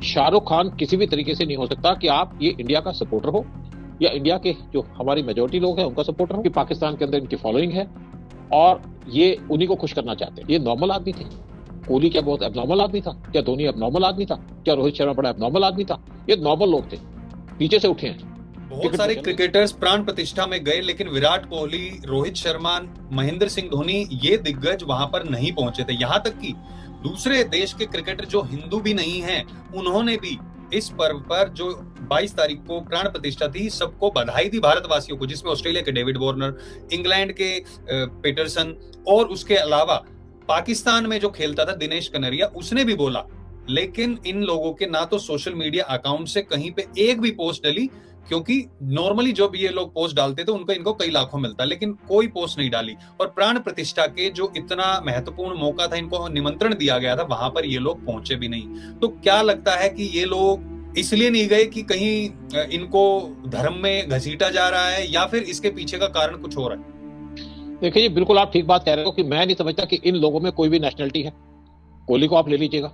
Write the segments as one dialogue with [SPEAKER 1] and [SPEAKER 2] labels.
[SPEAKER 1] शाहरुख खान किसी भी तरीके से नहीं हो सकता कि आप ये इंडिया का सपोर्टर हो या इंडिया के जो हमारी मेजोरिटी लोग हैं उनका सपोर्टर हो, कि पाकिस्तान के अंदर इनकी फॉलोइंग है और ये उन्हीं को खुश करना चाहते हैं। ये नॉर्मल आदमी थे। कोहली क्या बहुत एबनॉर्मल आदमी था? क्या धोनी एबनॉर्मल आदमी था? क्या रोहित शर्मा बड़ा एबनॉर्मल आदमी था? ये नॉर्मल लोग थे, नीचे से उठे हैं।
[SPEAKER 2] बहुत सारे क्रिकेटर्स प्राण प्रतिष्ठा में गए, लेकिन विराट कोहली, रोहित शर्मा, महेंद्र सिंह धोनी, ये दिग्गज वहां पर नहीं पहुंचे थे। यहां तक कि दूसरे देश के क्रिकेटर जो हिंदू भी नहीं हैं, उन्होंने भी इस पर्व पर जो 22 तारीख को प्राण प्रतिष्ठा थी, सबको बधाई दी भारतवासियों को, जिसमें ऑस्ट्रेलिया के डेविड वार्नर, इंग्लैंड के पीटरसन और उसके अलावा पाकिस्तान में जो खेलता था दिनेश कनेरिया, उसने भी बोला। लेकिन इन लोगों के ना तो सोशल मीडिया अकाउंट से कहीं पे एक भी पोस्ट डली, क्योंकि नॉर्मली जो भी ये लोग पोस्ट डालते थे उनको इनको कई लाखों मिलता, लेकिन कोई पोस्ट नहीं डाली। और प्राण प्रतिष्ठा के जो इतना महत्वपूर्ण मौका था, इनको निमंत्रण दिया गया था, वहां पर ये लोग पहुंचे भी नहीं। तो क्या लगता है कि ये लोग इसलिए नहीं गए कि कहीं इनको धर्म में घसीटा जा रहा है, या फिर इसके पीछे का कारण कुछ और है?
[SPEAKER 1] देखिए, बिल्कुल आप ठीक बात कह रहे हो कि मैं नहीं समझता कि इन लोगों में कोई भी नेशनलिटी है। कोहली को आप ले लीजिएगा,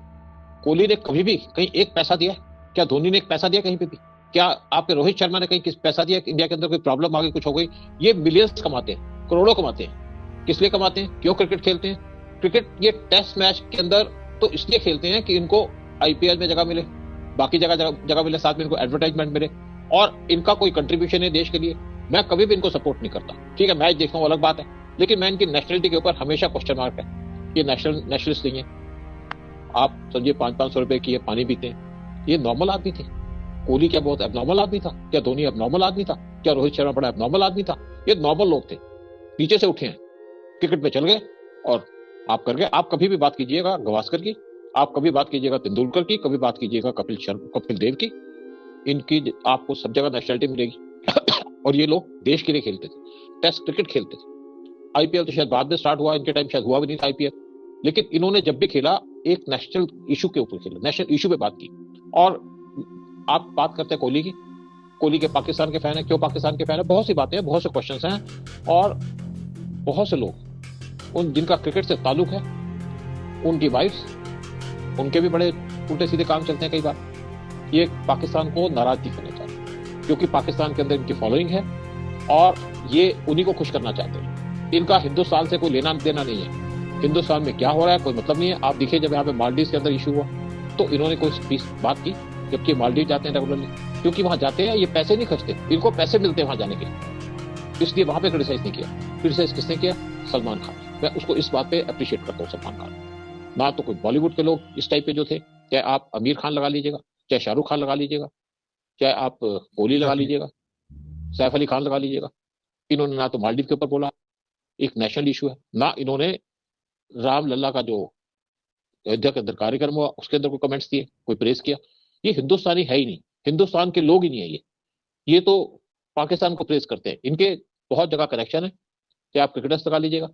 [SPEAKER 1] कोहली ने कभी भी कहीं एक पैसा दिया? क्या धोनी ने एक पैसा दिया कहीं पे भी? क्या आपके रोहित शर्मा ने कहीं किस पैसा दिया? इंडिया के अंदर कोई प्रॉब्लम आ गई, कुछ हो गई? ये मिलियंस कमाते हैं, करोड़ों कमाते हैं। किस लिए कमाते हैं? क्यों क्रिकेट खेलते हैं? क्रिकेट ये टेस्ट मैच के अंदर तो इसलिए खेलते हैं कि इनको आईपीएल में जगह मिले, बाकी जगह मिले, साथ में इनको एडवर्टाइजमेंट मिले, और इनका कोई कंट्रीब्यूशन है देश के लिए। मैं कभी भी इनको सपोर्ट नहीं करता। ठीक है, मैच देखता हूं, अलग बात है, लेकिन मैं इनकी नेशनलिटी के ऊपर हमेशा क्वेश्चन मार्क है। ये नेशनलिस्ट नहीं है। आप समझिए 500-500 रुपए की पानी पीते हैं। ये नॉर्मल आदमी थे। कोहली क्या बहुत एबनॉर्मल आदमी था? क्या धोनी एबनॉर्मल आदमी था? क्या रोहित शर्मा बड़ा एबनॉर्मल आदमी था? ये नॉर्मल लोग थे, नीचे से उठे हैं, क्रिकेट पे चल गए। और आप कर गए। आप कभी भी बात कीजिएगा गवास्कर की, आप कभी बात कीजिएगा तेंदुलकर की, कभी बात कीजिएगा कपिल देव की, इनकी आपको सब जगह नेशनलिटी मिलेगी। और ये लोग देश के लिए खेलते थे, टेस्ट क्रिकेट खेलते थे। आईपीएल तो शायद बाद में स्टार्ट हुआ, इनके टाइम शायद हुआ भी नहीं था आईपीएल, लेकिन इन्होंने जब भी खेला एक नेशनल इशू के ऊपर खेला, नेशनल इशू पे बात की। और आप बात करते हैं कोहली की, कोहली के पाकिस्तान के फैन है। क्यों पाकिस्तान के फैन है? बहुत सी बातें हैं, बहुत से क्वेश्चंस हैं, और बहुत से लोग उन जिनका क्रिकेट से ताल्लुक है, उनकी वाइफ्स, उनके भी बड़े उल्टे सीधे काम चलते हैं कई बार। ये पाकिस्तान को नाराज नहीं करना चाहते, क्योंकि पाकिस्तान के अंदर इनकी फॉलोइंग है और ये उन्हीं को खुश करना चाहते हैं। इनका हिंदुस्तान से कोई लेना देना नहीं है। हिंदुस्तान में क्या हो रहा है कोई मतलब नहीं है। आप देखिए, जब यहाँ पे मालदीव के अंदर इशू हुआ तो इन्होंने कोई बात की, जबकि मालदीव जाते हैं रेगुलरली, क्योंकि वहां जाते हैं, ये पैसे नहीं खर्चते, इनको पैसे मिलते हैं वहां जाने के, इसलिए वहां पे क्रिटिसाइज नहीं किया। क्रिटिसाइज किसने किया? सलमान खान। मैं उसको इस बात पे अप्रिशिएट करता हूँ, सलमान खान। ना तो कोई बॉलीवुड के लोग इस टाइप के जो थे, चाहे आप आमिर खान लगा लीजिएगा, चाहे शाहरुख खान लगा लीजिएगा, चाहे आप कोहली लगा लीजिएगा, सैफ अली खान लगा लीजिएगा, इन्होंने ना तो मालदीव के ऊपर बोला, एक नेशनल इशू है, ना इन्होंने राम लल्ला का जो अयोध्या के अंदर कार्यक्रम हुआ उसके अंदर कोई कमेंट्स दिए, कोई प्रेस किया। ये हिंदुस्तानी है ही नहीं, हिंदुस्तान के लोग ही नहीं है ये तो पाकिस्तान को प्रेस करते हैं। इनके बहुत जगह कनेक्शन है, चाहे आप क्रिकेटर्स लगा लीजिएगा,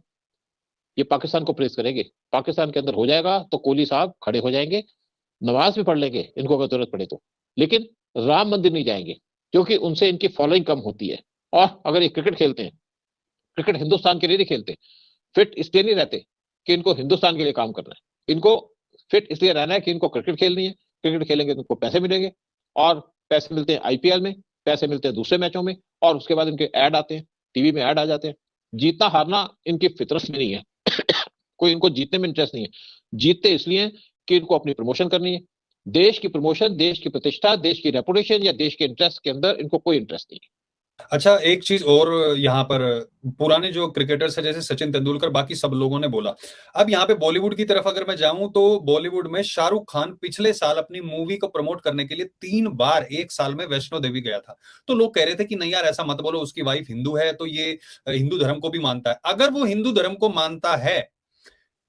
[SPEAKER 1] ये पाकिस्तान को प्रेस करेंगे। पाकिस्तान के अंदर हो जाएगा तो कोहली साहब खड़े हो जाएंगे, नमाज भी पढ़ लेंगे इनको अगर जरूरत पड़े तो, लेकिन राम मंदिर नहीं जाएंगे, क्योंकि उनसे इनकी फॉलोइंग कम होती है। और अगर ये क्रिकेट खेलते हैं, क्रिकेट हिंदुस्तान के लिए नहीं खेलते, फिट इसलिए नहीं रहते कि इनको हिंदुस्तान के लिए काम करना है, इनको फिट इसलिए रहना है कि इनको क्रिकेट खेलनी है। क्रिकेट खेलेंगे तो इनको पैसे मिलेंगे, और पैसे मिलते हैं आईपीएल में, पैसे मिलते हैं दूसरे मैचों में, और उसके बाद इनके ऐड आते हैं, टीवी में ऐड आ जाते हैं। जीतना हारना इनकी फितरत में नहीं है। कोई इनको जीतने में इंटरेस्ट नहीं है। जीतते इसलिए कि इनको अपनी प्रमोशन करनी है, देश की प्रमोशन, देश की प्रतिष्ठा, देश की रेपुटेशन या देश के इंटरेस्ट के अंदर इनको कोई इंटरेस्ट नहीं है।
[SPEAKER 2] अच्छा, एक चीज और यहाँ पर पुराने जो क्रिकेटर्स हैं जैसे सचिन तेंदुलकर, बाकी सब लोगों ने बोला। अब यहाँ पे बॉलीवुड की तरफ अगर मैं जाऊं तो बॉलीवुड में शाहरुख खान पिछले साल अपनी मूवी को प्रमोट करने के लिए 3 बार एक साल में वैष्णो देवी गया था। तो लोग कह रहे थे कि नहीं यार ऐसा मत बोलो, उसकी वाइफ हिंदू है तो ये हिंदू धर्म को भी मानता है। अगर वो हिंदू धर्म को मानता है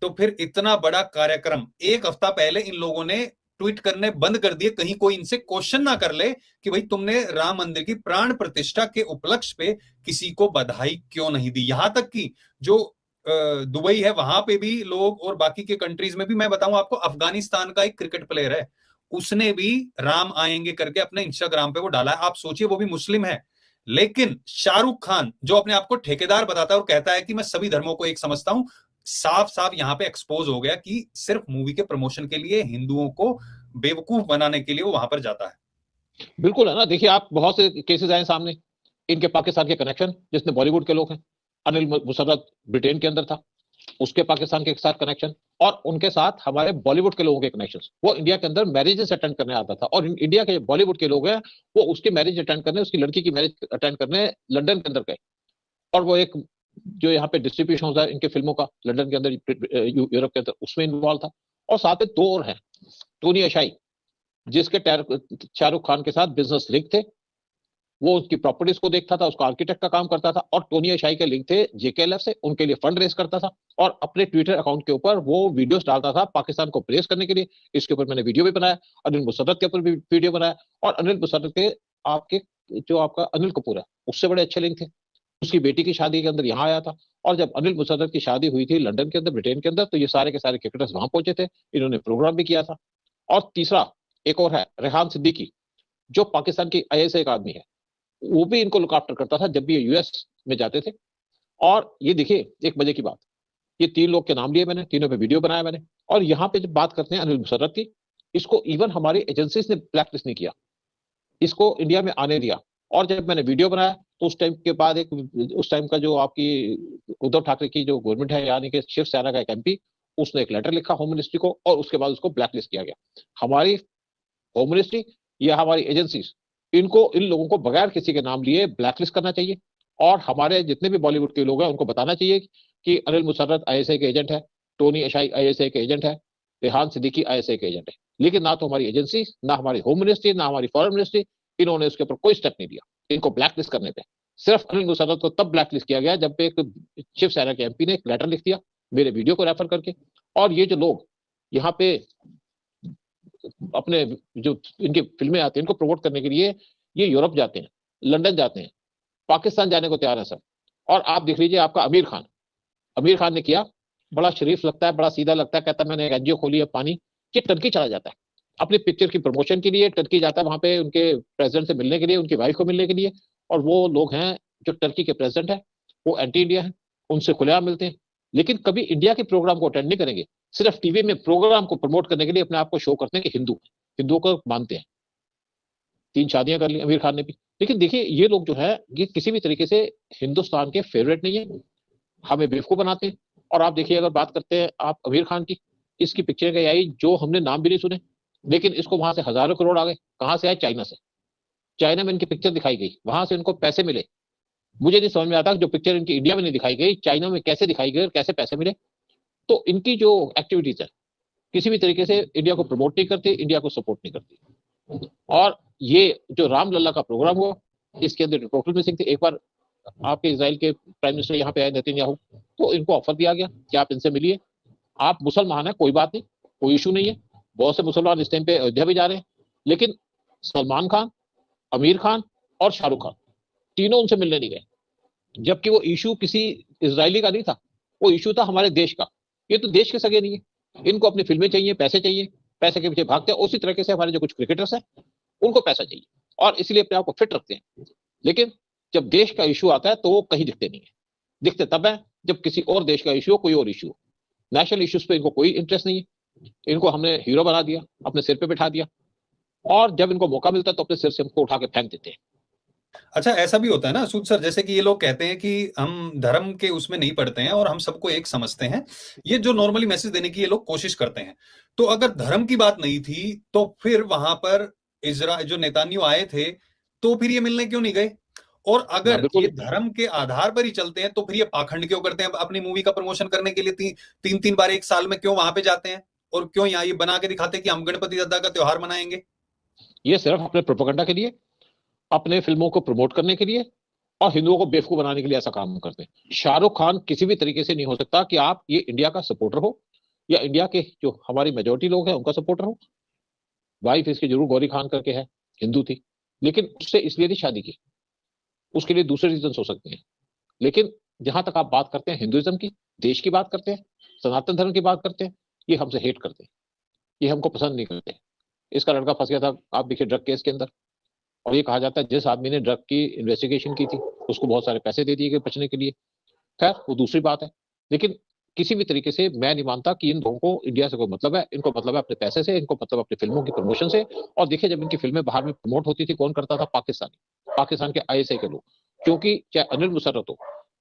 [SPEAKER 2] तो फिर इतना बड़ा कार्यक्रम एक हफ्ता पहले इन लोगों ने ट्वीट करने बंद कर दिए, कहीं कोई इनसे क्वेश्चन ना कर ले कि भाई तुमने राम मंदिर की प्राण प्रतिष्ठा के उपलक्ष्य पे किसी को बधाई क्यों नहीं दी। यहां तक कि जो दुबई है वहां पे भी लोग, और बाकी के कंट्रीज में भी, मैं बताऊं आपको, अफगानिस्तान का एक क्रिकेट प्लेयर है, उसने भी राम आएंगे करके अपने इंस्टाग्राम पे वो डाला है। आप सोचिए, वो भी मुस्लिम है, लेकिन शाहरुख खान जो अपने आप को ठेकेदार बताता है और कहता है कि मैं सभी धर्मों को एक समझता हूं, साफ साफ यहां पे एक्सपोज हो गया कि सिर्फ मूवी के प्रमोशन के लिए हिंदुओं को बेवकूफ बनाने के लिए वो वहां पर जाता है।
[SPEAKER 1] बिल्कुल है ना। देखिए आप, बहुत से केसेस आए सामने इनके पाकिस्तान के कनेक्शन, जिसमें बॉलीवुड के लोग हैं। अनिल मुशर्रफ ब्रिटेन के अंदर था, उसके पाकिस्तान के साथ कनेक्शन, और उनके साथ हमारे बॉलीवुड के लोगों के कनेक्शन। वो इंडिया के अंदर मैरिजेस अटेंड करने आता था, और इंडिया के बॉलीवुड के लोग हैं वो उसकी मैरिज अटेंड करने, उसकी लड़की की मैरिज अटेंड करने लंदन के अंदर गए। और वो एक जो यहाँ पे डिस्ट्रीब्यूशन होता है इनके फिल्मों का लंदन के अंदर, यूरोप के अंदर, उसमें इन्वॉल्व था। और साथ में दो और हैं, टोनी अशाई, जिसके शाहरुख खान के साथ बिजनेस लिंक थे। वो उसकी प्रॉपर्टीज को देखता था, उसका आर्किटेक्ट का काम करता था, और टोनी अशाई के लिंक थे जेकेएलएफ से, उनके लिए फंड रेज करता था। और अपने ट्विटर अकाउंट के ऊपर वो वीडियोस डालता था पाकिस्तान को प्रेस करने के लिए। इसके ऊपर मैंने वीडियो भी बनाया, अनिल मुशर्रफ के ऊपर भी वीडियो बनाया। और अनिल मुशर्रफ के आपके जो आपका अनिल कपूर है, उससे बड़े अच्छे लिंक थे। उसकी बेटी की शादी के अंदर यहाँ आया था। और जब अनिल मुशर्रफ की शादी हुई थी लंदन के अंदर, ब्रिटेन के अंदर, तो ये सारे के सारे क्रिकेटर्स वहां पहुंचे थे, इन्होंने प्रोग्राम भी किया था। और तीसरा एक और है, रेहान सिद्दीकी, जो पाकिस्तान की आईएसआई का आदमी है। वो भी इनको लुक आफ्टर करता था जब भी ये यूएस में जाते थे। और ये देखिए एक मजे की बात, ये तीन लोग के नाम लिए मैंने, तीनों पे वीडियो बनाया मैंने। और यहाँ पे जब बात करते हैं अनिल मुशर्रफ की, इसको इवन हमारी एजेंसीज ने ब्लैकलिस्ट नहीं किया, इसको इंडिया में आने दिया। और जब मैंने वीडियो बनाया तो उस टाइम के बाद एक, उस टाइम का जो आपकी उद्धव ठाकरे की जो गवर्नमेंट है, यानी कि शिवसेना का एक एमपी, उसने एक लेटर लिखा होम मिनिस्ट्री को, और उसके बाद उसको ब्लैकलिस्ट किया गया। हमारी होम मिनिस्ट्री या हमारी एजेंसीज, इनको इन लोगों को बगैर किसी के नाम लिए ब्लैकलिस्ट करना चाहिए। और हमारे जितने भी बॉलीवुड के लोग हैं उनको बताना चाहिए कि अनिल मुशर्रफ आईएसआई के एजेंट है, टोनी अशाई आईएसआई के एजेंट है, रेहान सिद्दीकी आईएसआई के एजेंट है। लेकिन ना तो हमारी एजेंसी, ना हमारी होम मिनिस्ट्री, ना हमारी फॉरेन मिनिस्ट्री, इन्होंने उसके ऊपर कोई स्टेप नहीं लिया इनको ब्लैकलिस्ट करने पे। सिर्फ अनिल मुशर्रफ को तब ब्लैकलिस्ट किया गया जब एक शिवसेना के एमपी ने एक लेटर लिख दिया मेरे वीडियो को रेफर करके। और ये जो लोग यहाँ पे अपने जो इनकी फिल्में आती हैं इनको प्रमोट करने के लिए, ये यूरोप जाते हैं, लंदन जाते हैं, पाकिस्तान जाने को तैयार है सर। और आप देख लीजिए आपका आमिर खान ने किया, बड़ा शरीफ लगता है, बड़ा सीधा लगता है, कहता है मैंने एक एनजीओ खोली है पानी, कि टर्की चला जाता है अपनी पिक्चर की प्रमोशन के लिए। टर्की जाता है वहां पे उनके प्रेसिडेंट से मिलने के लिए, उनकी वाइफ को मिलने के लिए। और वो लोग हैं जो टर्की के प्रेसिडेंट है, वो एंटी इंडिया है, उनसे खुलेआम मिलते हैं, लेकिन कभी इंडिया के प्रोग्राम को अटेंड नहीं करेंगे। सिर्फ टीवी में प्रोग्राम को प्रमोट करने के लिए अपने आप को शो करते हैं कि हिंदुओं को मानते हैं। 3 शादियां कर ली आमिर खान ने भी। लेकिन देखिए ये लोग जो है, ये किसी भी तरीके से हिंदुस्तान के फेवरेट नहीं है, हमें बेवकूफ बनाते हैं। और आप देखिए, अगर बात करते हैं आप आमिर खान की, इसकी पिक्चर कहीं आई जो हमने नाम भी नहीं सुने, लेकिन इसको वहां से हजारों करोड़ आ गए। कहां से आए? चाइना से। चाइना में इनकी पिक्चर दिखाई गई, वहां से इनको पैसे मिले। मुझे नहीं समझ में आता जो पिक्चर इनकी इंडिया में नहीं दिखाई गई, चाइना में कैसे दिखाई गई और कैसे पैसे मिले। तो इनकी जो एक्टिविटीज है किसी भी तरीके से इंडिया को प्रमोट नहीं करती, इंडिया को सपोर्ट नहीं करती। और ये जो रामलला का प्रोग्राम हुआ, इसके अंदर टोटल मिसिंग थी। एक बार आपके इजराइल के प्राइम मिनिस्टर यहाँ पे आए नेतन्याहू, तो इनको ऑफर दिया गया कि आप इनसे मिलिए, आप मुसलमान है, कोई बात नहीं, कोई इशू नहीं है। बहुत से मुसलमान इस टाइम पे अयोध्या भी जा रहे हैं। लेकिन सलमान खान, आमिर खान और शाहरुख खान तीनों उनसे मिलने नहीं गए, जबकि वो इशू किसी इजरायली का नहीं था, वो इशू था हमारे देश का। ये तो देश के सगे नहीं है, इनको अपनी फिल्में चाहिए, पैसे चाहिए, पैसे के पीछे भागते हैं। उसी तरीके से हमारे जो कुछ क्रिकेटर्स हैं उनको पैसा चाहिए, और इसलिए अपने आप को फिट रखते हैं। लेकिन जब देश का इशू आता है तो वो कहीं दिखते नहीं है। दिखते तब है जब किसी और देश का इशू हो, कोई और इशू हो। नेशनल इश्यूज पे इनको कोई इंटरेस्ट नहीं है। इनको हमने हीरो बना दिया, अपने सिर पे बिठा दिया, और जब इनको मौका मिलता है तो अपने सिर से हमको उठा के फेंक देते हैं।
[SPEAKER 2] अच्छा, ऐसा भी होता है ना सूद सर, जैसे कि ये लोग कहते हैं कि हम धर्म के उसमें नहीं पढ़ते हैं और हम सबको एक समझते हैं। ये जो नॉर्मली मैसेज देने की ये लोग कोशिश करते हैं। तो अगर धर्म की बात नहीं थी तो फिर वहां पर इजराइल जो नेतान्याहू आए थे, तो फिर ये मिलने क्यों नहीं गए? और अगर ये धर्म के आधार पर ही चलते हैं तो फिर ये पाखंड क्यों करते हैं? अपनी मूवी का प्रमोशन करने के लिए तीन तीन बार एक साल में क्यों वहां पे जाते हैं? और क्यों यहाँ ये बना के दिखाते हैं कि हम गणपति दादा का त्योहार मनाएंगे?
[SPEAKER 1] ये सिर्फ अपने प्रोपेगेंडा के लिए, अपने फिल्मों को प्रमोट करने के लिए, और हिंदुओं को बेवकूफ बनाने के लिए ऐसा काम करते हैं। शाहरुख खान किसी भी तरीके से नहीं हो सकता कि आप ये इंडिया का सपोर्टर हो, या इंडिया के जो हमारी मेजोरिटी लोग हैं उनका सपोर्टर हो। वाइफ इसकी जरूर गौरी खान करके है, हिंदू थी, लेकिन उससे इसलिए नहीं शादी की, उसके लिए दूसरे रीजन हो सकते हैं। लेकिन जहां तक आप बात करते हैं हिंदुइज्म की, देश की बात करते हैं, सनातन धर्म की बात करते हैं, ये हमसे हेट करते हैं, ये हमको पसंद नहीं करते। इसका लड़का फंस गया था, आप देखिए, ड्रग केस के अंदर। और ये कहा जाता है जिस आदमी ने ड्रग की इन्वेस्टिगेशन की थी उसको बहुत सारे पैसे दे दिए गए बचने के लिए। खैर वो दूसरी बात है। लेकिन किसी भी तरीके से मैं नहीं मानता कि इन लोगों को इंडिया से कोई मतलब है। इनको मतलब है अपने पैसे से, इनको मतलब अपनी फिल्मों की प्रमोशन से। और देखिए, जब इनकी फिल्में बाहर में प्रमोट होती थी, कौन करता था? पाकिस्तान के आईएसआई के लोग। क्योंकि चाहे अनिल मुशर्रफ हो,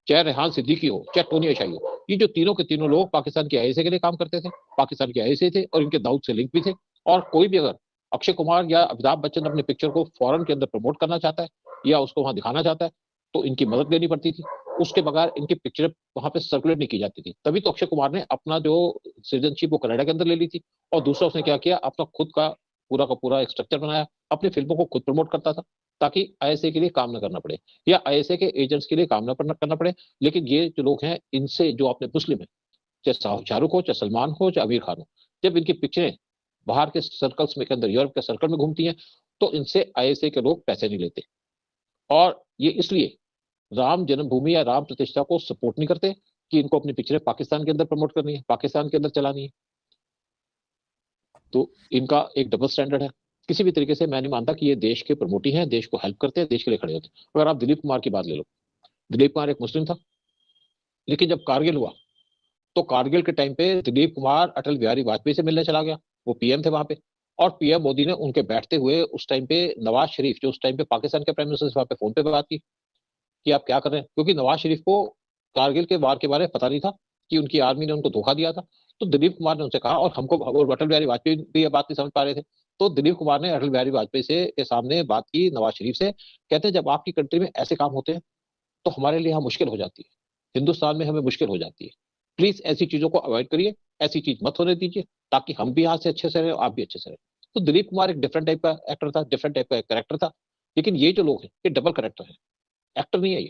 [SPEAKER 1] चाहे रेहान सिद्दीकी हो, चाहे टोनी अशाई हो, ये जो तीनों के तीनों लोग पाकिस्तान के आईएसआई के लिए काम करते थे, पाकिस्तान के आईएसआई थे और इनके दाऊद से लिंक भी थे। और कोई भी अगर अक्षय कुमार या अमिताभ बच्चन अपने पिक्चर को फॉरेन के अंदर प्रमोट करना चाहता है या उसको वहां दिखाना चाहता है, तो इनकी मदद लेनी पड़ती थी। उसके बगैर इनकी पिक्चर वहां पे सर्कुलेट नहीं की जाती थी। तभी तो अक्षय कुमार ने अपना जो सिटीजनशिप वो कनाडा के अंदर ले ली थी। और दूसरा उसने क्या किया, अपना खुद का पूरा एक स्ट्रक्चर बनाया, अपनी फिल्मों को खुद प्रमोट करता था, ताकि आईएसए के लिए काम न करना पड़े या आईएसए के एजेंट्स के लिए काम न करना पड़े। लेकिन ये जो लोग हैं, इनसे जो अपने मुस्लिम है, चाहे शाहरुख हो, चाहे सलमान हो, चाहे आमिर खान हो, जब इनकी पिक्चरें बाहर के सर्कल्स में के अंदर, यूरोप के सर्कल में घूमती हैं, तो इनसे आईएसए के लोग पैसे नहीं लेते। और ये इसलिए राम जन्मभूमि या राम प्रतिष्ठा को सपोर्ट नहीं करते कि इनको अपनी पिक्चरें पाकिस्तान के अंदर प्रमोट करनी है, पाकिस्तान के अंदर चलानी है। तो इनका एक डबल स्टैंडर्ड है। किसी भी तरीके से मैं नहीं मानता कि ये देश के प्रमोटी हैं, देश को हेल्प करते हैं, देश के लिए खड़े होते हैं। अगर आप दिलीप कुमार की बात ले लो, दिलीप कुमार एक मुस्लिम था, लेकिन जब कारगिल हुआ तो कारगिल के टाइम पे दिलीप कुमार अटल बिहारी वाजपेयी से मिलने चला गया। वो पीएम थे वहां पे। और पीएम मोदी ने उनके बैठते हुए उस टाइम पे नवाज शरीफ, जो उस टाइम पे पाकिस्तान के प्राइम मिनिस्टर से, वहां पे फोन पे बात की कि आप क्या कर रहे हैं, क्योंकि नवाज शरीफ को कारगिल के वार के बारे में पता नहीं था कि उनकी आर्मी ने उनको धोखा दिया था। तो दिलीप कुमार ने उनसे कहा, और हमको, और अटल बिहारी वाजपेयी भी ये बात नहीं समझ पा रहे थे। तो दिलीप कुमार ने अटल बिहारी वाजपेयी से के सामने बात की नवाज शरीफ से। कहते हैं, जब आपकी कंट्री में ऐसे काम होते हैं तो हमारे लिए यहाँ मुश्किल हो जाती है, हिंदुस्तान में हमें मुश्किल हो जाती है। प्लीज ऐसी चीजों को अवॉइड करिए, ऐसी चीज मत होने दीजिए, ताकि हम भी यहाँ से अच्छे से रहे, आप भी अच्छे से रहे। तो दिलीप कुमार एक डिफरेंट टाइप का एक्टर था, डिफरेंट टाइप का कैरेक्टर था। लेकिन ये जो लोग हैं, ये डबल कैरेक्टर है, एक्टर नहीं है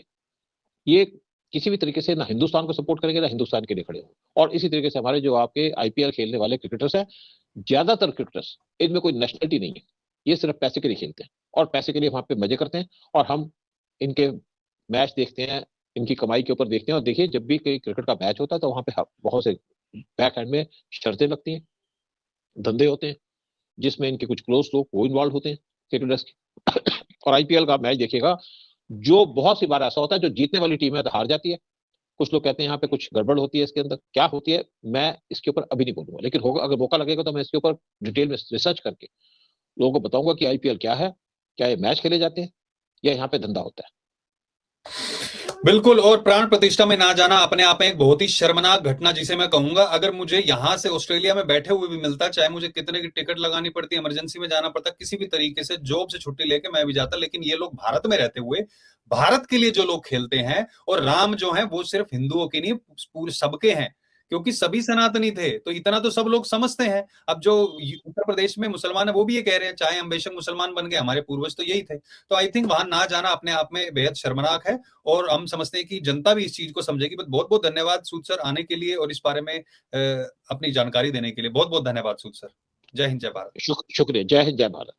[SPEAKER 1] ये किसी भी तरीके से ना हिंदुस्तान को सपोर्ट करेंगे, ना हिंदुस्तान के लिए खड़े हो। और इसी तरीके से हमारे जो आपके आईपीएल खेलने वाले क्रिकेटर्स हैं, ज्यादातर क्रिकेटर्स, इनमें कोई नेशनलिटी नहीं है। ये सिर्फ पैसे के लिए खेलते हैं और पैसे के लिए वहां पे मजे करते हैं। और हम इनके मैच देखते हैं, इनकी कमाई के ऊपर देखते हैं। और देखिए, जब भी कोई क्रिकेट का मैच होता है तो वहां पे बहुत से बैक हैंड में शर्तें लगती हैं, धंधे होते हैं, जिसमें इनके कुछ क्लोज लोग वो इन्वॉल्व होते हैं क्रिकेटर्स के। और आईपीएल का मैच देखिएगा, जो बहुत सी बार ऐसा होता है, जो जीतने वाली टीम है तो हार जाती है। कुछ लोग कहते हैं यहाँ पे कुछ गड़बड़ होती है, इसके अंदर क्या होती है मैं इसके ऊपर अभी नहीं बोलूंगा, लेकिन होगा, अगर मौका लगेगा तो मैं इसके ऊपर डिटेल में रिसर्च करके लोगों को बताऊंगा कि आईपीएल क्या है, क्या ये मैच खेले जाते हैं या यहाँ पे धंधा होता है।
[SPEAKER 2] बिल्कुल। और प्राण प्रतिष्ठा में ना जाना अपने आप में एक बहुत ही शर्मनाक घटना जिसे मैं कहूंगा, अगर मुझे यहां से ऑस्ट्रेलिया में बैठे हुए भी मिलता, चाहे मुझे कितने की टिकट लगानी पड़ती, इमरजेंसी में जाना पड़ता, किसी भी तरीके से जॉब से छुट्टी लेके मैं भी जाता, लेकिन ये लोग भारत में रहते हुए भारत के लिए जो लोग खेलते हैं, और राम जो है वो सिर्फ हिंदुओं के नहीं, पूरे सबके हैं, क्योंकि सभी सनातनी थे, तो इतना तो सब लोग समझते हैं। अब जो उत्तर प्रदेश में मुसलमान है वो भी ये कह रहे हैं, चाहे हम बेशक मुसलमान बन गए, हमारे पूर्वज तो यही थे। तो आई थिंक वहां ना जाना अपने आप में बेहद शर्मनाक है, और हम समझते हैं कि जनता भी इस चीज को समझेगी। बहुत बहुत धन्यवाद सूद सर आने के लिए और इस बारे में अपनी जानकारी देने के लिए। बहुत बहुत धन्यवाद सूद सर। जय हिंद, जय भारत।
[SPEAKER 1] शुक्रिया। जय हिंद, जय भारत।